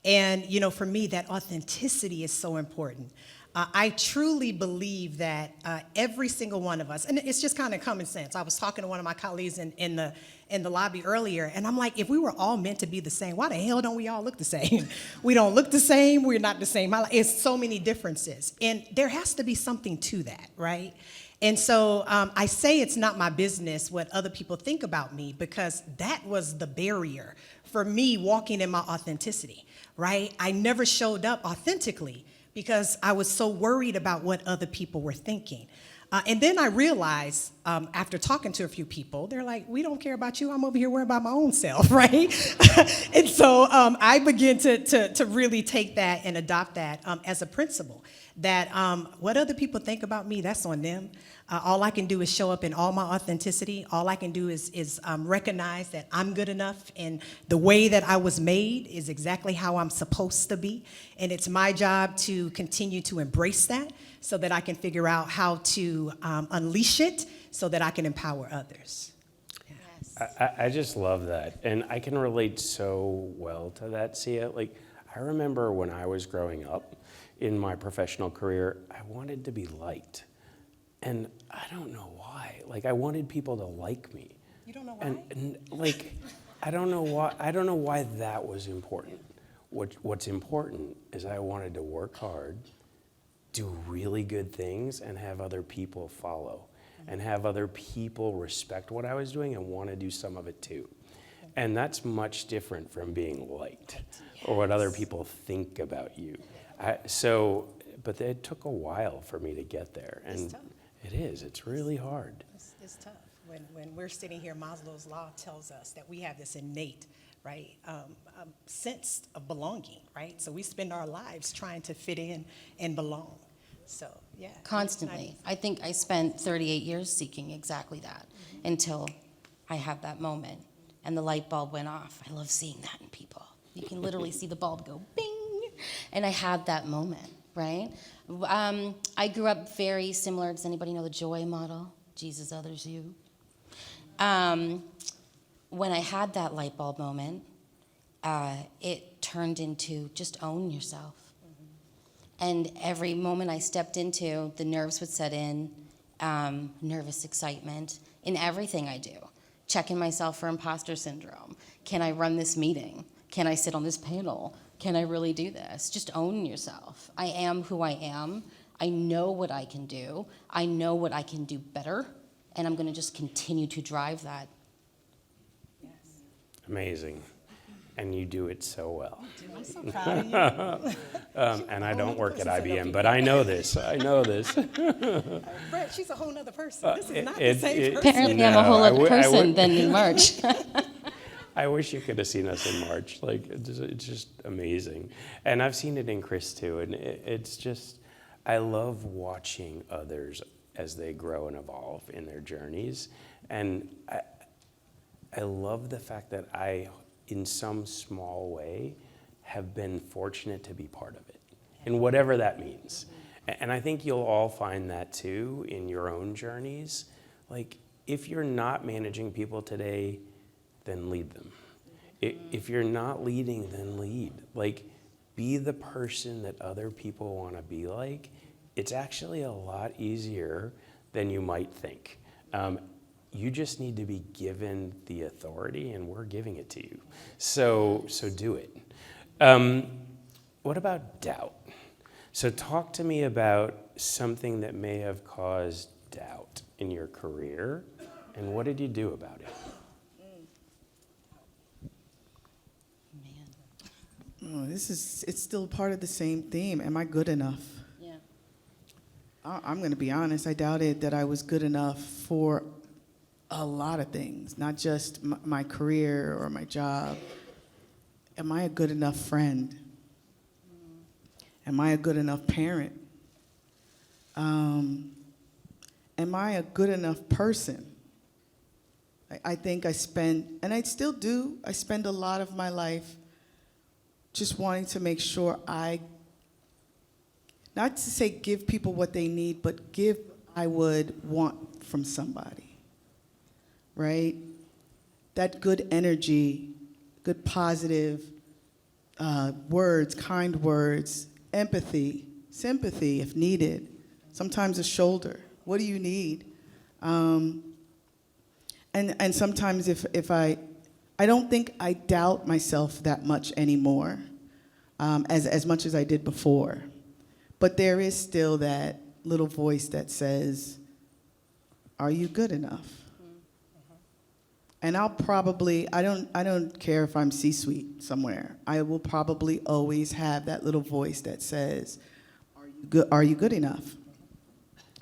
And, you know, for me, that authenticity is so important. I truly believe that every single one of us, and it's just kind of common sense. I was talking to one of my colleagues in the lobby earlier, and I'm like, if we were all meant to be the same, why the hell don't we all look the same? We don't look the same. We're not the same. It's so many differences. And there has to be something to that, right? And so I say it's not my business what other people think about me, because that was the barrier for me walking in my authenticity, right? I never showed up authentically because I was so worried about what other people were thinking. And then I realized, after talking to a few people, they're like, we don't care about you. I'm over here worrying about my own self, right? And so I began to really take that and adopt that as a principle, that what other people think about me, that's on them. All I can do is show up in all my authenticity. All I can do is recognize that I'm good enough, and the way that I was made is exactly how I'm supposed to be. And it's my job to continue to embrace that so that I can figure out how to unleash it so that I can empower others. Yes. I just love that. And I can relate so well to that, Sia. Like, I remember when I was growing up in my professional career, I wanted to be liked. And I don't know why. Like, I wanted people to like me. You don't know why? And like, I don't know why that was important. What's important is I wanted to work hard, do really good things, and have other people follow, and have other people respect what I was doing and want to do some of it too. And that's much different from being liked or what other people think about you. But it took a while for me to get there. And It's tough. it is. It's really hard. It's tough. When we're sitting here, Maslow's law tells us that we have this innate, right, sense of belonging, right? So we spend our lives trying to fit in and belong. So, yeah. Constantly. I think I spent 38 years seeking exactly that until I had that moment and the light bulb went off. I love seeing that in people. You can literally see the bulb go bing, and I had that moment, right? I grew up very similar. Does anybody know the JOY model? Jesus, others, you. When I had that light bulb moment, it turned into just own yourself. And every moment I stepped into, the nerves would set in, nervous excitement in everything I do. Checking myself for imposter syndrome. Can I run this meeting? Can I sit on this panel? Can I really do this? Just own yourself. I am who I am. I know what I can do. I know what I can do better. And I'm going to just continue to drive that. Yes. Amazing. And you do it so well. I'm so proud of you. And I don't work at IBM, but I know this. I know this. Brett, she's a whole nother person. This is not the same person. Apparently I'm a whole other person than in March. I wish you could have seen us in March. Like, it's just amazing. And I've seen it in Chris too. And it's just, I love watching others as they grow and evolve in their journeys. And I love the fact that I in some small way, have been fortunate to be part of it, and whatever that means. And I think you'll all find that too in your own journeys. Like, if you're not managing people today, then lead them. If you're not leading, then lead. Like, be the person that other people want to be like. It's actually a lot easier than you might think. You just need to be given the authority, and we're giving it to you. So do it. What about doubt? So talk to me about something that may have caused doubt in your career, and what did you do about it? Oh, it's still part of the same theme. Am I good enough? Yeah. I'm going to be honest. I doubted that I was good enough for a lot of things, not just my career or my job. Am I a good enough friend? Am I a good enough parent? Am I a good enough person? I think I spend, and I still do, I spend a lot of my life just wanting to make sure not to say give people what they need, but give what I would want from somebody, right? That good energy, good positive words, kind words, empathy, sympathy if needed, sometimes a shoulder. What do you need? And sometimes if I don't think I doubt myself that much anymore, as much as I did before. But there is still that little voice that says, are you good enough? And I'll probably, I don't care if I'm C-suite somewhere. I will probably always have that little voice that says, are you good enough?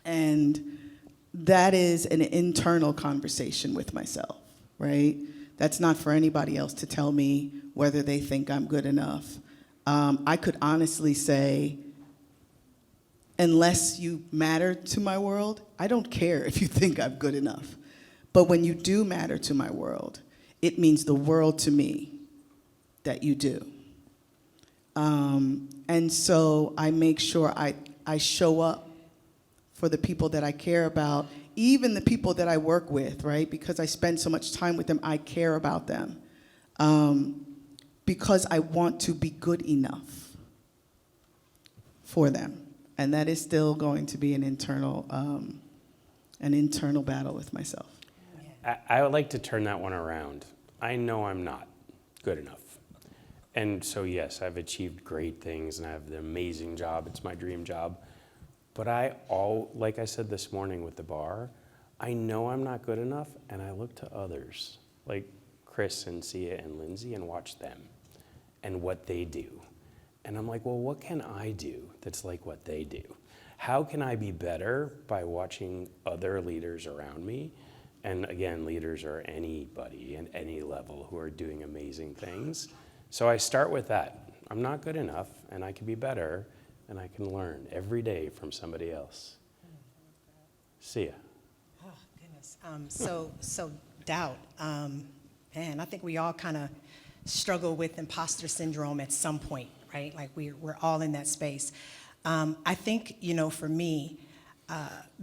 And that is an internal conversation with myself, right? That's not for anybody else to tell me whether they think I'm good enough. I could honestly say, unless you matter to my world, I don't care if you think I'm good enough. But when you do matter to my world, it means the world to me that you do. And so I make sure I show up for the people that I care about, even the people that I work with, right? Because I spend so much time with them, I care about them. Because I want to be good enough for them. And that is still going to be an internal battle with myself. I would like to turn that one around. I know I'm not good enough. And so, yes, I've achieved great things and I have an amazing job. It's my dream job. But like I said this morning with the bar, I know I'm not good enough, and I look to others, like Chris and Sia and Lindsay, and watch them and what they do. And I'm like, well, what can I do that's like what they do? How can I be better by watching other leaders around me? And again, leaders are anybody at any level who are doing amazing things. So I start with that. I'm not good enough, and I can be better, and I can learn every day from somebody else. See ya. Oh, goodness. So doubt. Man, I think we all kind of struggle with imposter syndrome at some point, right? Like we're all in that space. I think, for me,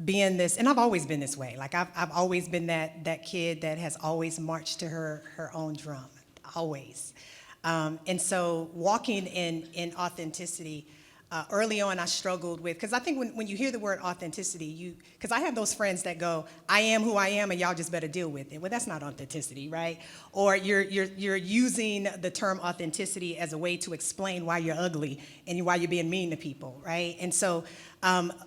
being this, and I've always been this way. Like I've always been that kid that has always marched to her own drum, always. And so walking in authenticity, early on I struggled with, because I think when you hear the word authenticity, because I have those friends that go, I am who I am and y'all just better deal with it. Well, that's not authenticity, right? Or you're using the term authenticity as a way to explain why you're ugly and why you're being mean to people, right? And so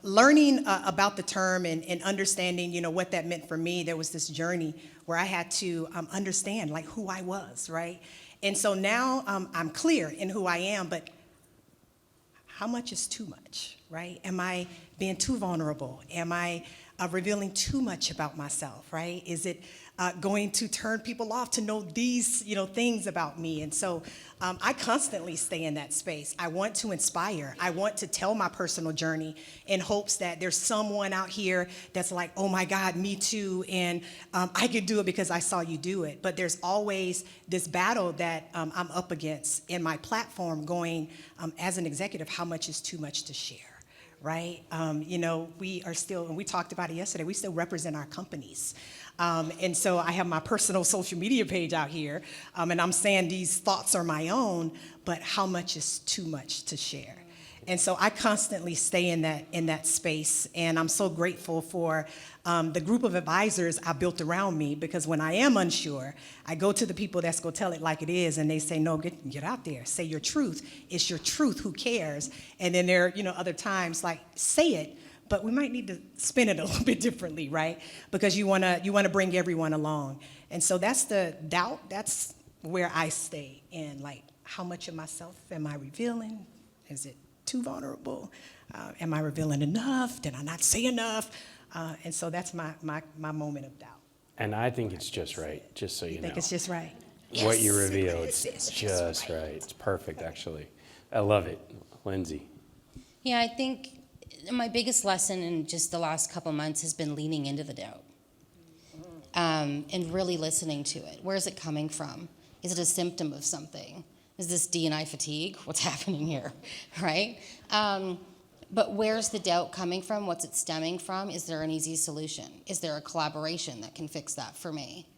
learning about the term and understanding, what that meant for me, there was this journey where I had to understand like who I was, right? And so now I'm clear in who I am, but how much is too much, right? Am I being too vulnerable? Am I revealing too much about myself, right? Is it going to turn people off to know these, things about me. And so I constantly stay in that space. I want to inspire. I want to tell my personal journey in hopes that there's someone out here that's like, oh my God, me too, and I could do it because I saw you do it. But there's always this battle that I'm up against in my platform going, as an executive, how much is too much to share? Right? We are still, and we talked about it yesterday, we still represent our companies. And so I have my personal social media page out here, and I'm saying these thoughts are my own, but how much is too much to share? And so I constantly stay in that space, and I'm so grateful for the group of advisors I built around me, because when I am unsure, I go to the people that's gonna tell it like it is, and they say, no, get out there, say your truth. It's your truth, who cares? And then there are, other times like, say it, but we might need to spin it a little bit differently, right? Because you wanna bring everyone along. And so that's the doubt, that's where I stay in, like, how much of myself am I revealing? Is it too vulnerable? Am I revealing enough? Did I not say enough? And so that's my moment of doubt. And I think it's just right, just so you know. I think it's just right. What you Yes, reveal, it's it's just just right. It's perfect, actually. I love it. Lindsay. Yeah, I think my biggest lesson in just the last couple months has been leaning into the doubt, and really listening to it. Where is it coming from? Is it a symptom of something? Is this D&I fatigue? What's happening here, right? But where's the doubt coming from? What's it stemming from? Is there an easy solution? Is there a collaboration that can fix that for me?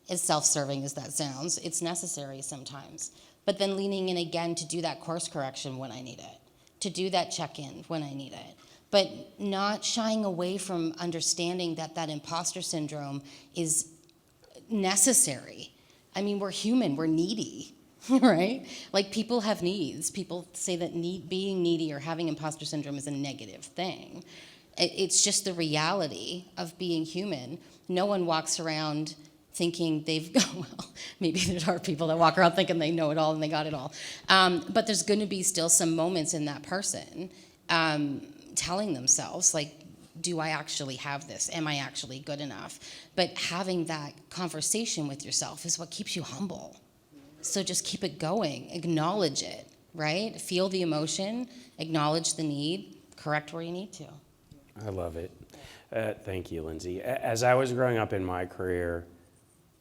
As self-serving as that sounds, it's necessary sometimes. But then leaning in again to do that course correction when I need it, to do that check-in when I need it. But not shying away from understanding that that imposter syndrome is necessary. I mean, we're human, we're needy. Right? Like, people have needs. People say that being needy or having imposter syndrome is a negative thing. It's just the reality of being human. No one walks around thinking well, maybe there are people that walk around thinking they know it all and they got it all. But there's going to be still some moments in that person telling themselves, like, do I actually have this? Am I actually good enough? But having that conversation with yourself is what keeps you humble. So just keep it going, acknowledge it, right? Feel the emotion, acknowledge the need, correct where you need to. I love it. Thank you, Lindsay. As I was growing up in my career,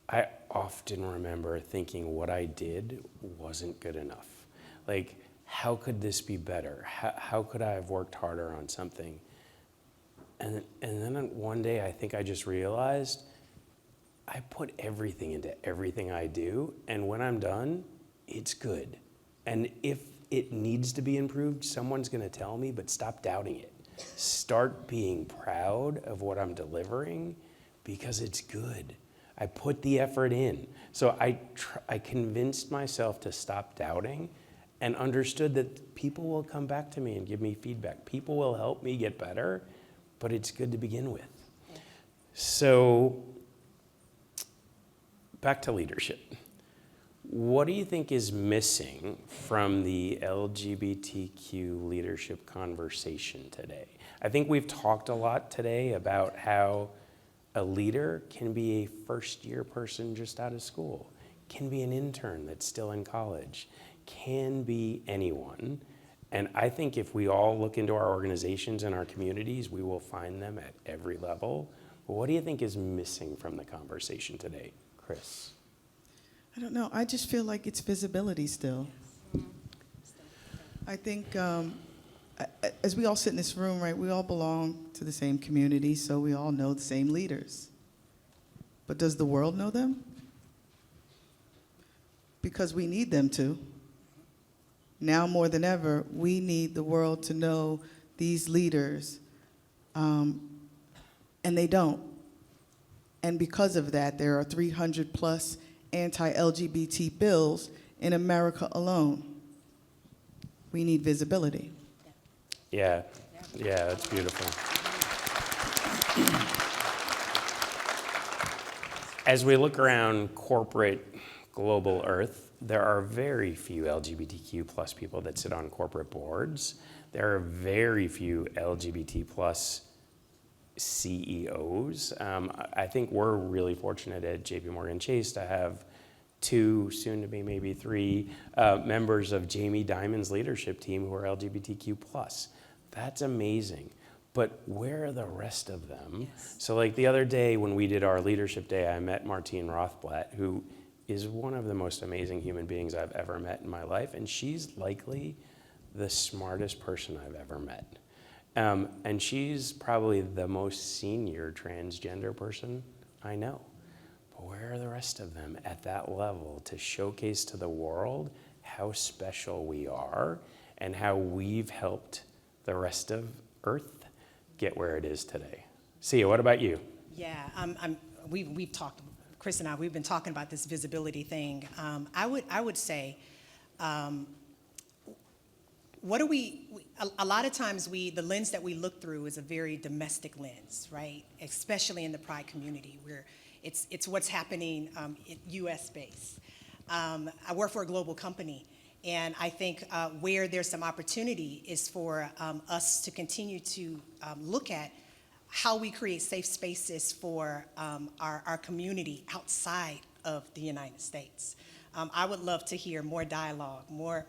I often remember thinking what I did wasn't good enough. Like, how could this be better? How could I have worked harder on something? And then one day I think I just realized I put everything into everything I do, and when I'm done, it's good. And if it needs to be improved, someone's gonna tell me, but stop doubting it. Start being proud of what I'm delivering, because it's good. I put the effort in. So I convinced myself to stop doubting and understood that people will come back to me and give me feedback. People will help me get better, but it's good to begin with. So, back to leadership. What do you think is missing from the LGBTQ leadership conversation today? I think we've talked a lot today about how a leader can be a first-year person just out of school, can be an intern that's still in college, can be anyone. And I think if we all look into our organizations and our communities, we will find them at every level. But what do you think is missing from the conversation today? Chris? I don't know. I just feel like it's visibility still. I think as we all sit in this room, right, we all belong to the same community, so we all know the same leaders. But does the world know them? Because we need them to. Now more than ever, we need the world to know these leaders, and they don't. And because of that, there are 300 plus anti-LGBT bills in America alone. We need visibility. Yeah, that's beautiful. As we look around corporate global Earth, there are very few LGBTQ plus people that sit on corporate boards. There are very few LGBT plus CEOs. I think we're really fortunate at JPMorgan Chase to have 2, soon to be maybe 3 members of Jamie Dimon's leadership team who are LGBTQ+. That's amazing. But where are the rest of them? Yes. So like the other day when we did our leadership day, I met Martine Rothblatt, who is one of the most amazing human beings I've ever met in my life. And she's likely the smartest person I've ever met. And she's probably the most senior transgender person I know. But where are the rest of them at that level to showcase to the world how special we are and how we've helped the rest of Earth get where it is today? Sia, what about you? Yeah, we've talked, Chris and I, we've been talking about this visibility thing. I would say, what do a lot of times the lens that we look through is a very domestic lens, right? Especially in the Pride community, where it's what's happening US based. I work for a global company, and I think where there's some opportunity is for us to continue to look at how we create safe spaces for our community outside of the United States. I would love to hear more dialogue, more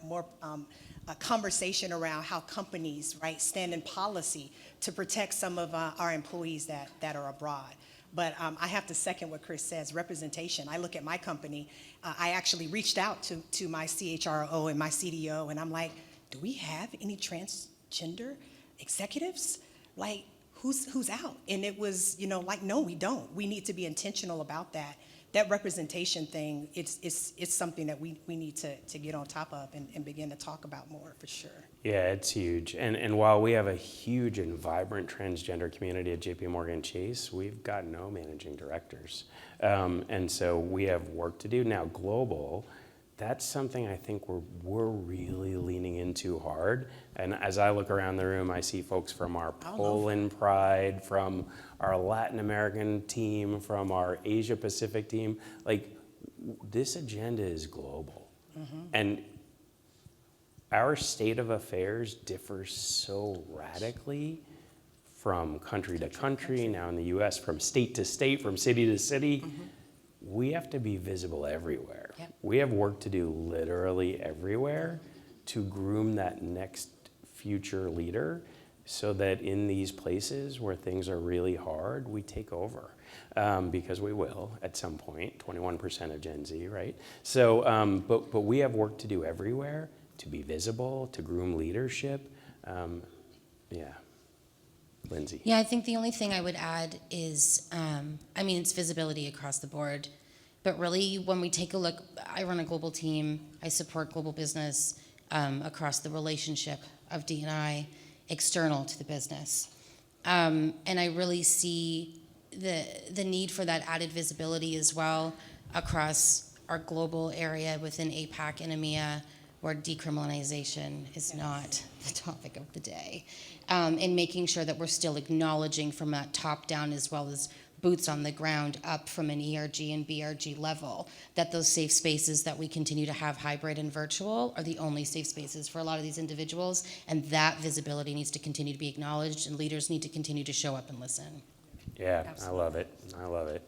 a conversation around how companies, right, stand in policy to protect some of our employees that are abroad. But I have to second what Chris says, representation. I look at my company, I actually reached out to my CHRO and my CDO, and I'm like, do we have any transgender executives? Like, who's out? And it was, like, no, we don't. We need to be intentional about that. That representation thing, it's something that we need to get on top of and begin to talk about more, for sure. Yeah, it's huge. And while we have a huge and vibrant transgender community at JPMorgan Chase, we've got no managing directors. And so we have work to do. Now, global, that's something I think we're really leaning into hard. And as I look around the room, I see folks from our Poland Pride, from our Latin American team, from our Asia Pacific team. Like, this agenda is global. Mm-hmm. And our state of affairs differs so radically from country to country, now in the US, from state to state, from city to city. Mm-hmm. We have to be visible everywhere. Yep. We have work to do literally everywhere to groom that next future leader so that in these places where things are really hard, we take over. Because we will at some point, 21% of Gen Z, right? So, but we have work to do everywhere to be visible, to groom leadership. Yeah. Lindsay. Yeah, I think the only thing I would add is, it's visibility across the board. But really, when we take a look, I run a global team. I support global business across the relationship of D&I, external to the business. And I really see the need for that added visibility as well across our global area within APAC and EMEA, where decriminalization is not the topic of the day. And making sure that we're still acknowledging from that top down as well as boots on the ground up from an ERG and BRG level, that those safe spaces that we continue to have hybrid and virtual are the only safe spaces for a lot of these individuals, and that visibility needs to continue to be acknowledged, and leaders need to continue to show up and listen. Yeah, Absolutely. I love it. I love it.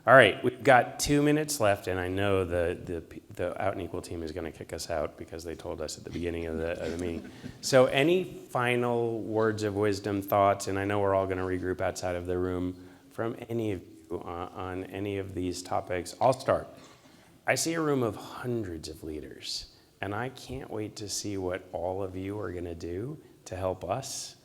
All right, we've got 2 minutes left, and I know the Out and Equal team is going to kick us out because they told us at the beginning of the meeting. So any final words of wisdom, thoughts, and I know we're all going to regroup outside of the room, from any of you on any of these topics. I'll start. I see a room of hundreds of leaders, and I can't wait to see what all of you are going to do to help us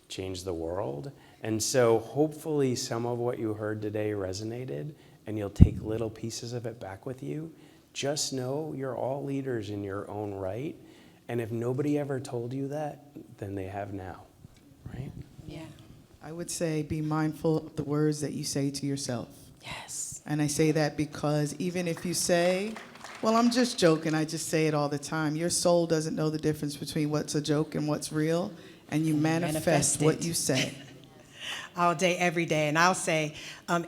change the world. And so hopefully some of what you heard today resonated, and you'll take little pieces of it back with you. Just know you're all leaders in your own right, and if nobody ever told you that, then they have now, right? Yeah. I would say be mindful of the words that you say to yourself. Yes. And I say that because even if you say, well, I'm just joking, I just say it all the time, your soul doesn't know the difference between what's a joke and what's real, and you manifest what you say. All day, every day. And I'll say,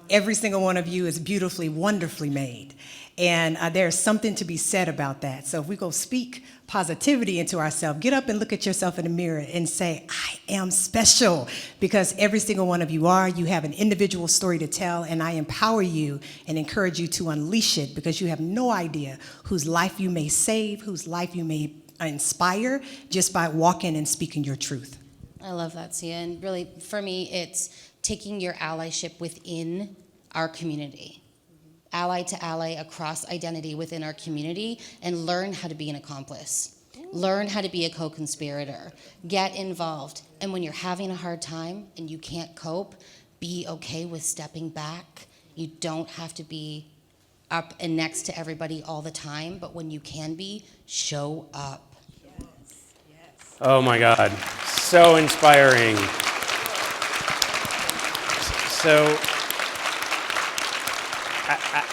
every single one of you is beautifully, wonderfully made. And there's something to be said about that. So if we go speak positivity into ourselves, get up and look at yourself in the mirror and say, I am special, because every single one of you are. You have an individual story to tell, and I empower you and encourage you to unleash it, because you have no idea whose life you may save, whose life you may inspire just by walking and speaking your truth. I love that, Sia. And really, for me, it's taking your allyship within our community. Ally to ally across identity within our community, and learn how to be an accomplice. Learn how to be a co-conspirator. Get involved. And when you're having a hard time and you can't cope, be okay with stepping back. You don't have to be up and next to everybody all the time, but when you can be, show up. Oh my God, so inspiring. So,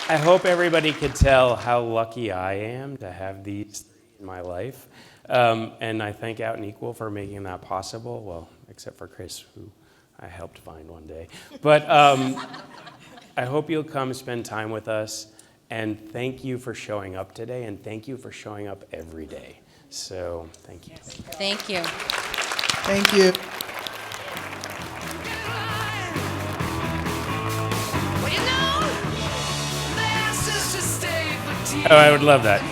I hope everybody could tell how lucky I am to have these three in my life. And I thank Out and Equal for making that possible. Well, except for Chris, who I helped find one day. But I hope you'll come spend time with us. And thank you for showing up today. And thank you for showing up every day. So thank you. Thank you. Thank you. Oh, I would love that.